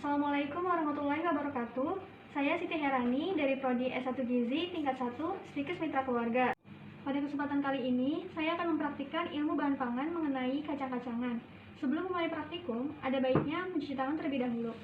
Assalamualaikum warahmatullahi wabarakatuh. Saya Siti Herani dari Prodi S1 Gizi tingkat 1 Stikes Mitra Keluarga. Pada kesempatan kali ini, saya akan mempraktikkan ilmu bahan pangan mengenai kacang-kacangan. Sebelum mulai praktikum, ada baiknya mencuci tangan terlebih dahulu.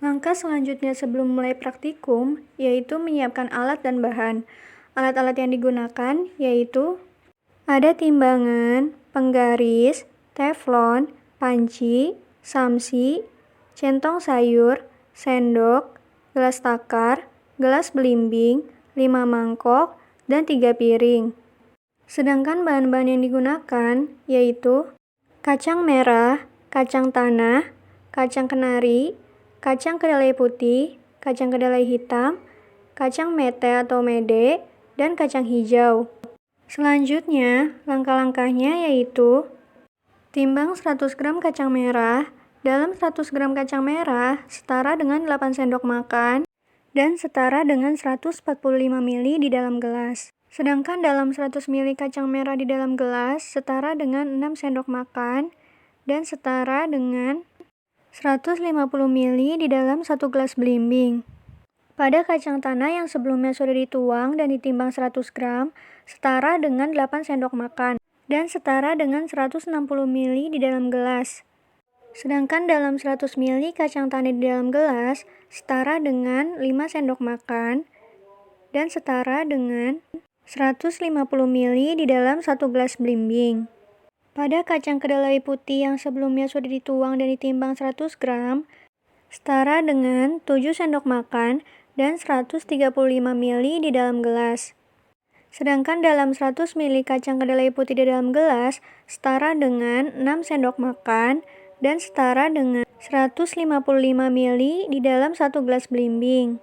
Langkah selanjutnya sebelum mulai praktikum, yaitu menyiapkan alat dan bahan. Alat-alat yang digunakan yaitu ada timbangan, penggaris, teflon, panci, samsi, centong sayur, sendok, gelas takar, gelas belimbing, 5 mangkok, dan 3 piring. Sedangkan bahan-bahan yang digunakan yaitu kacang merah, kacang tanah, kacang kenari, kacang kedelai putih, kacang kedelai hitam, kacang mete atau mede, dan kacang hijau. Selanjutnya, langkah-langkahnya yaitu timbang 100 gram kacang merah. Dalam 100 gram kacang merah setara dengan 8 sendok makan dan setara dengan 145 ml di dalam gelas. Sedangkan dalam 100 ml kacang merah di dalam gelas setara dengan 6 sendok makan dan setara dengan 150 ml di dalam 1 gelas belimbing. Pada kacang tanah yang sebelumnya sudah dituang dan ditimbang 100 gram, setara dengan 8 sendok makan dan setara dengan 160 ml di dalam gelas. Sedangkan dalam 100 ml kacang tanah di dalam gelas, setara dengan 5 sendok makan dan setara dengan 150 ml di dalam 1 gelas belimbing. Pada kacang kedelai putih yang sebelumnya sudah dituang dan ditimbang 100 gram, setara dengan 7 sendok makan dan 135 ml di dalam gelas. Sedangkan dalam 100 ml kacang kedelai putih di dalam gelas, setara dengan 6 sendok makan dan setara dengan 155 ml di dalam 1 gelas belimbing.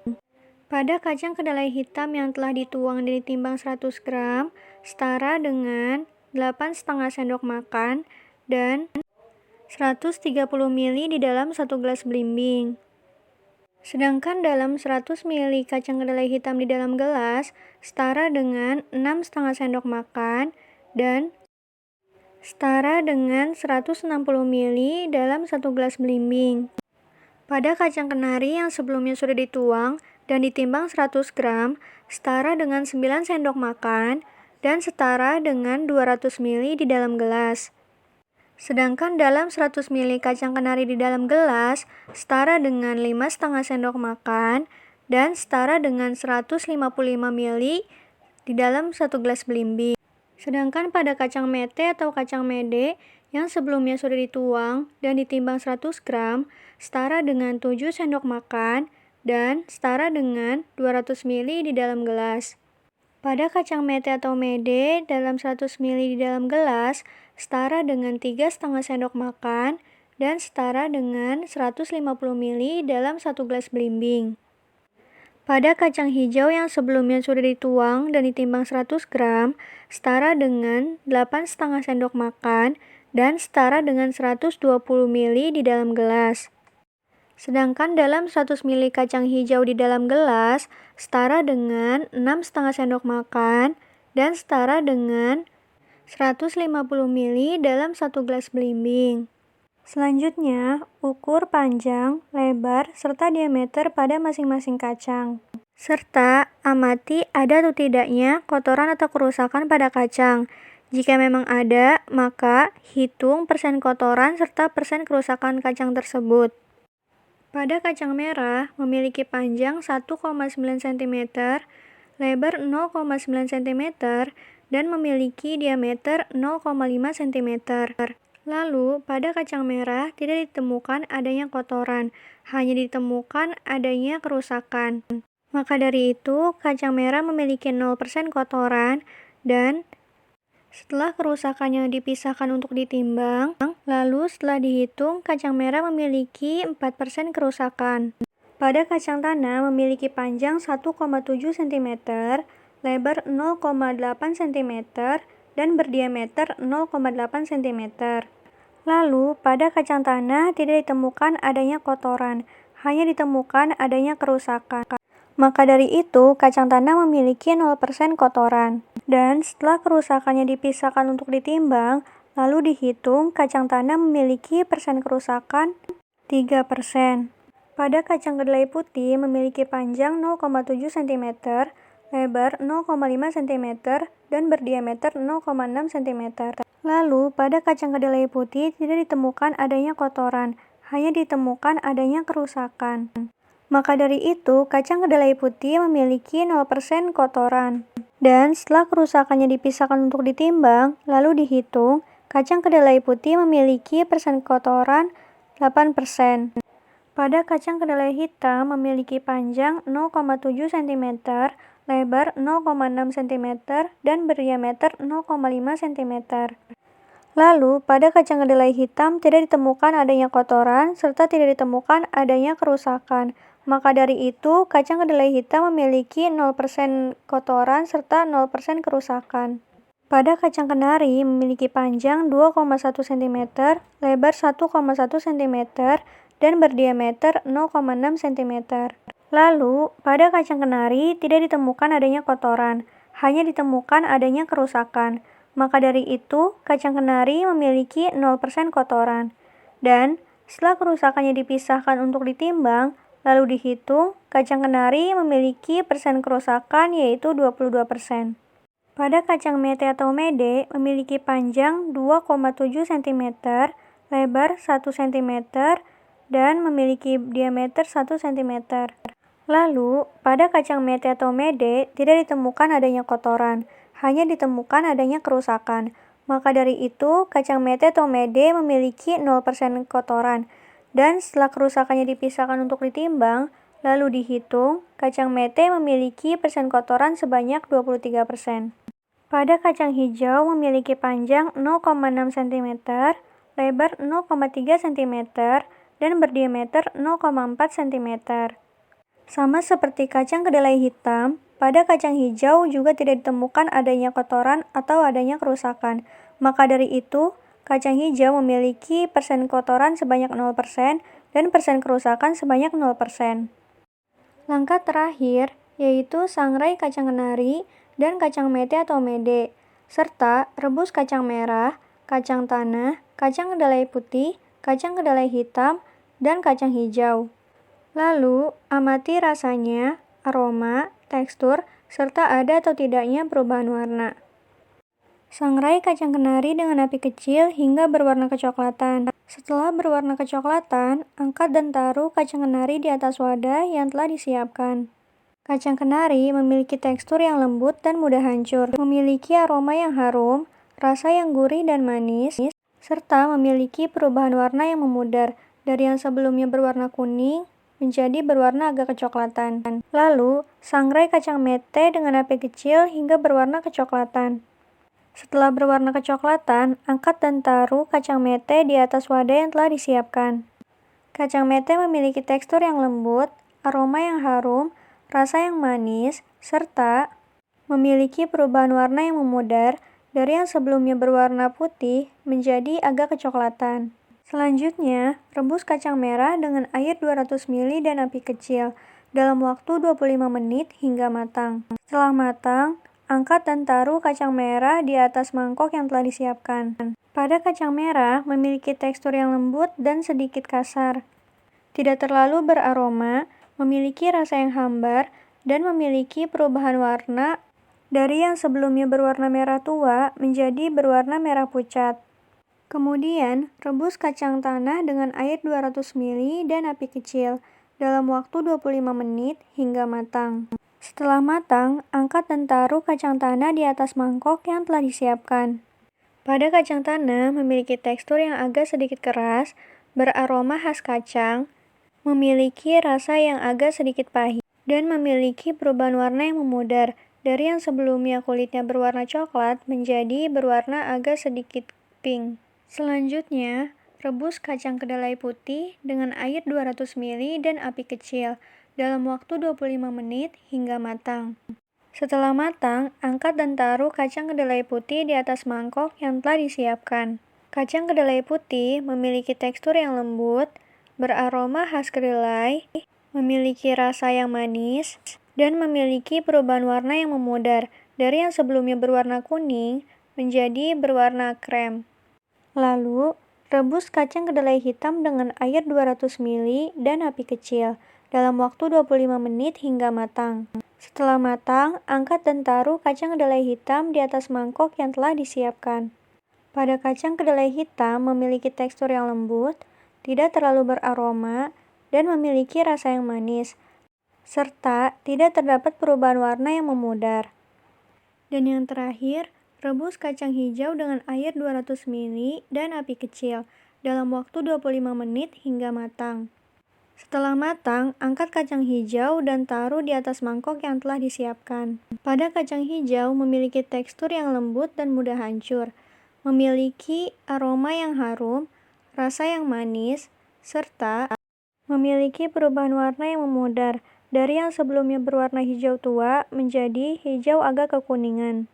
Pada kacang kedelai hitam yang telah dituang dan ditimbang 100 gram, setara dengan 8,5 sendok makan dan 130 ml di dalam 1 gelas belimbing. Sedangkan dalam 100 ml kacang kedelai hitam di dalam gelas setara dengan 6,5 sendok makan dan setara dengan 160 ml dalam 1 gelas belimbing. Pada kacang kenari yang sebelumnya sudah dituang dan ditimbang 100 gram setara dengan 9 sendok makan dan setara dengan 200 ml di dalam gelas. Sedangkan dalam 100 ml kacang kenari di dalam gelas setara dengan 5,5 sendok makan dan setara dengan 155 ml di dalam 1 gelas belimbing. Sedangkan pada kacang mete atau kacang mede yang sebelumnya sudah dituang dan ditimbang 100 gram setara dengan 7 sendok makan dan setara dengan 200 ml di dalam gelas. Pada kacang mete atau mede dalam 100 ml di dalam gelas setara dengan 3,5 sendok makan dan setara dengan 150 ml dalam 1 gelas belimbing. Pada kacang hijau yang sebelumnya sudah dituang dan ditimbang 100 gram setara dengan 8,5 sendok makan dan setara dengan 120 ml di dalam gelas. Sedangkan dalam 100 ml kacang hijau di dalam gelas setara dengan 6,5 sendok makan dan setara dengan 150 ml dalam 1 gelas belimbing. Selanjutnya, ukur panjang, lebar, serta diameter pada masing-masing kacang. Serta amati ada atau tidaknya kotoran atau kerusakan pada kacang. Jika memang ada, maka hitung persen kotoran serta persen kerusakan kacang tersebut. Pada kacang merah memiliki panjang 1,9 cm, lebar 0,9 cm, dan memiliki diameter 0,5 cm. Lalu, pada kacang merah tidak ditemukan adanya kotoran, hanya ditemukan adanya kerusakan. Maka dari itu, kacang merah memiliki 0% kotoran dan setelah kerusakannya dipisahkan untuk ditimbang, lalu setelah dihitung, kacang merah memiliki 4% kerusakan. Pada kacang tanah memiliki panjang 1,7 cm, lebar 0,8 cm, dan berdiameter 0,8 cm. Lalu, pada kacang tanah tidak ditemukan adanya kotoran, hanya ditemukan adanya kerusakan. Maka dari itu, kacang tanah memiliki 0% kotoran. Dan setelah kerusakannya dipisahkan untuk ditimbang, lalu dihitung, kacang tanah memiliki persen kerusakan 3%. Pada kacang kedelai putih memiliki panjang 0,7 cm, lebar 0,5 cm, dan berdiameter 0,6 cm. Lalu, pada kacang kedelai putih tidak ditemukan adanya kotoran, hanya ditemukan adanya kerusakan. Maka dari itu, kacang kedelai putih memiliki 0% kotoran. Dan setelah kerusakannya dipisahkan untuk ditimbang, lalu dihitung, kacang kedelai putih memiliki persen kotoran 8%. Pada kacang kedelai hitam memiliki panjang 0,7 cm, lebar 0,6 cm, dan berdiameter 0,5 cm. Lalu, pada kacang kedelai hitam tidak ditemukan adanya kotoran serta tidak ditemukan adanya kerusakan. Maka dari itu, kacang kedelai hitam memiliki 0% kotoran serta 0% kerusakan. Pada kacang kenari memiliki panjang 2,1 cm, lebar 1,1 cm, dan berdiameter 0,6 cm. Lalu, pada kacang kenari tidak ditemukan adanya kotoran, hanya ditemukan adanya kerusakan. Maka dari itu, kacang kenari memiliki 0% kotoran. Dan setelah kerusakannya dipisahkan untuk ditimbang, lalu dihitung, kacang kenari memiliki persen kerusakan yaitu 22%. Pada kacang mete atau mede memiliki panjang 2,7 cm, lebar 1 cm, dan memiliki diameter 1 cm. Lalu, pada kacang mete atau mede tidak ditemukan adanya kotoran, hanya ditemukan adanya kerusakan. Maka dari itu, kacang mete atau mede memiliki 0% kotoran. Dan setelah kerusakannya dipisahkan untuk ditimbang, lalu dihitung, kacang mete memiliki persen kotoran sebanyak 23%. Pada kacang hijau memiliki panjang 0,6 cm, lebar 0,3 cm, dan berdiameter 0,4 cm. Sama seperti kacang kedelai hitam, pada kacang hijau juga tidak ditemukan adanya kotoran atau adanya kerusakan. Maka dari itu, kacang hijau memiliki persen kotoran sebanyak 0% dan persen kerusakan sebanyak 0%. Langkah terakhir yaitu sangrai kacang kenari dan kacang mete atau mede, serta rebus kacang merah, kacang tanah, kacang kedelai putih, kacang kedelai hitam, dan kacang hijau. Lalu, amati rasanya, aroma, tekstur, serta ada atau tidaknya perubahan warna. Sangrai kacang kenari dengan api kecil hingga berwarna kecoklatan. Setelah berwarna kecoklatan, angkat dan taruh kacang kenari di atas wadah yang telah disiapkan. Kacang kenari memiliki tekstur yang lembut dan mudah hancur, memiliki aroma yang harum, rasa yang gurih dan manis, serta memiliki perubahan warna yang memudar dari yang sebelumnya berwarna kuning menjadi berwarna agak kecoklatan. Lalu, sangrai kacang mete dengan api kecil hingga berwarna kecoklatan. Setelah berwarna kecoklatan, angkat dan taruh kacang mete di atas wadah yang telah disiapkan. Kacang mete memiliki tekstur yang lembut, aroma yang harum, rasa yang manis, serta memiliki perubahan warna yang memudar dari yang sebelumnya berwarna putih menjadi agak kecoklatan. Selanjutnya, rebus kacang merah dengan air 200 ml dan api kecil dalam waktu 25 menit hingga matang. Setelah matang, angkat dan taruh kacang merah di atas mangkok yang telah disiapkan. Pada kacang merah memiliki tekstur yang lembut dan sedikit kasar. Tidak terlalu beraroma, memiliki rasa yang hambar, dan memiliki perubahan warna dari yang sebelumnya berwarna merah tua menjadi berwarna merah pucat. Kemudian, rebus kacang tanah dengan air 200 ml dan api kecil dalam waktu 25 menit hingga matang. Setelah matang, angkat dan taruh kacang tanah di atas mangkok yang telah disiapkan. Pada kacang tanah memiliki tekstur yang agak sedikit keras, beraroma khas kacang, memiliki rasa yang agak sedikit pahit, dan memiliki perubahan warna yang memudar dari yang sebelumnya kulitnya berwarna coklat menjadi berwarna agak sedikit pink. Selanjutnya, rebus kacang kedelai putih dengan air 200 ml dan api kecil dalam waktu 25 menit hingga matang. Setelah matang, angkat dan taruh kacang kedelai putih di atas mangkok yang telah disiapkan. Kacang kedelai putih memiliki tekstur yang lembut, beraroma khas kedelai, memiliki rasa yang manis, dan memiliki perubahan warna yang memudar dari yang sebelumnya berwarna kuning menjadi berwarna krem. Lalu, rebus kacang kedelai hitam dengan air 200 ml dan api kecil dalam waktu 25 menit hingga matang. Setelah matang, angkat dan taruh kacang kedelai hitam di atas mangkok yang telah disiapkan. Pada kacang kedelai hitam memiliki tekstur yang lembut, tidak terlalu beraroma, dan memiliki rasa yang manis, serta tidak terdapat perubahan warna yang memudar. Dan yang terakhir, rebus kacang hijau dengan air 200 ml dan api kecil dalam waktu 25 menit hingga matang. Setelah matang, angkat kacang hijau dan taruh di atas mangkok yang telah disiapkan. Pada kacang hijau memiliki tekstur yang lembut dan mudah hancur, memiliki aroma yang harum, rasa yang manis, serta memiliki perubahan warna yang memudar dari yang sebelumnya berwarna hijau tua menjadi hijau agak kekuningan.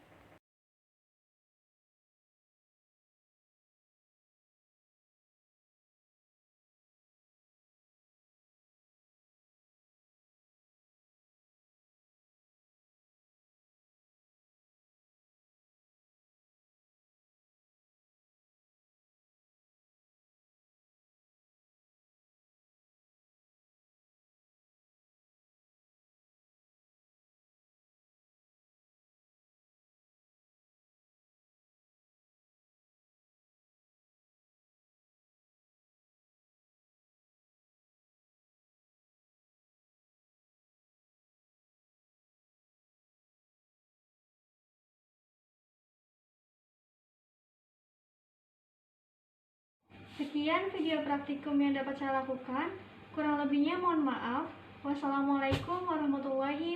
Sekian video praktikum yang dapat saya lakukan. Kurang lebihnya mohon maaf. Wassalamualaikum warahmatullahi